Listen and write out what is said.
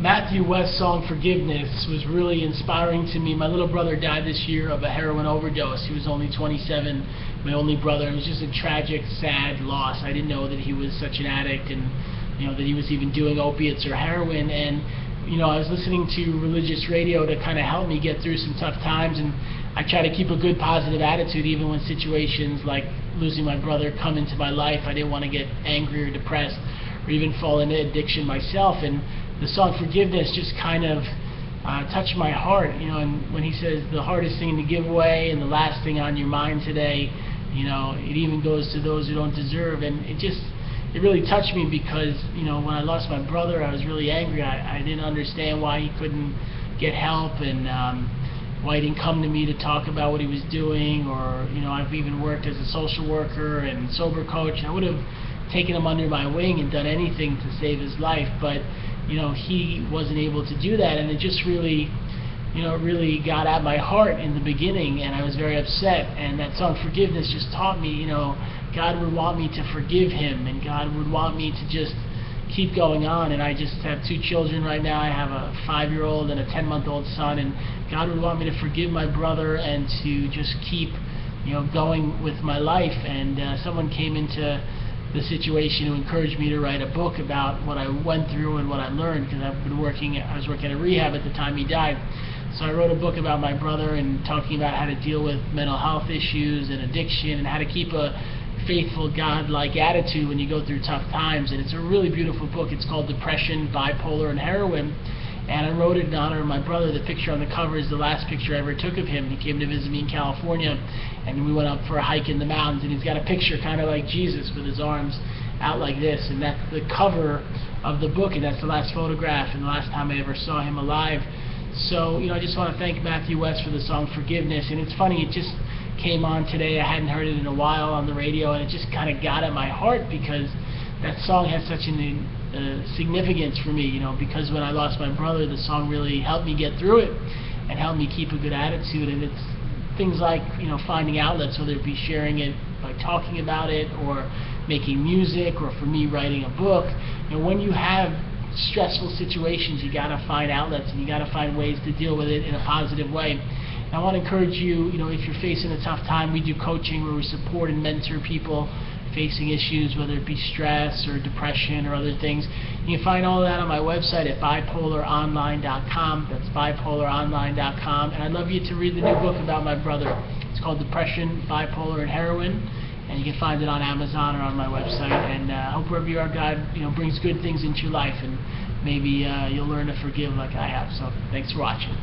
Mathew West's song "Forgiveness" was really inspiring to me. My little brother died this year of a heroin overdose. He was only 27, my only brother. It was just a tragic, sad loss. I didn't know that he was such an addict, and that he was even doing opiates or heroin. And I was listening to religious radio to kind of help me get through some tough times, and I try to keep a good, positive attitude even when situations like losing my brother come into my life. I didn't want to get angry or depressed or even fall into addiction myself. And the song "Forgiveness" just kind of touched my heart, and when he says the hardest thing to give away and the last thing on your mind today, it even goes to those who don't deserve. And it really touched me because, when I lost my brother, I was really angry. I didn't understand why he couldn't get help, and why he didn't come to me to talk about what he was doing. Or, I've even worked as a social worker and sober coach. I would have taken him under my wing and done anything to save his life, but he wasn't able to do that, and it just really got at my heart in the beginning, and I was very upset. And that song "Forgiveness" just taught me, God would want me to forgive him, and God would want me to just keep going on. And I just have 2 children right now. I have a 5-year-old and a 10-month-old son, and God would want me to forgive my brother and to just keep going with my life. And someone came into the situation who encouraged me to write a book about what I went through and what I learned, because I was working at a rehab at the time he died. So I wrote a book about my brother and talking about how to deal with mental health issues and addiction, and how to keep a faithful, God-like attitude when you go through tough times. And it's a really beautiful book. It's called "Depression, Bipolar, and Heroin." And I wrote it in honor of my brother. The picture on the cover is the last picture I ever took of him. He came to visit me in California, and we went up for a hike in the mountains, and he's got a picture kind of like Jesus with his arms out like this, and that's the cover of the book, and that's the last photograph and the last time I ever saw him alive. So, I just want to thank Mathew West for the song "Forgiveness." And it's funny, it just came on today. I hadn't heard it in a while on the radio, and it just kind of got at my heart, because that song has such significance for me, because when I lost my brother, the song really helped me get through it and helped me keep a good attitude. And it's things like, finding outlets, whether it be sharing it by talking about it, or making music, or for me, writing a book. When you have stressful situations, you got to find outlets, and you got to find ways to deal with it in a positive way. And I want to encourage you, if you're facing a tough time, we do coaching where we support and mentor people facing issues, whether it be stress or depression or other things. You can find all of that on my website at bipolaronline.com. That's bipolaronline.com. And I'd love you to read the new book about my brother. It's called "Depression, Bipolar, and Heroin." And you can find it on Amazon or on my website. And I hope wherever you are, God brings good things into your life, and maybe you'll learn to forgive like I have. So thanks for watching.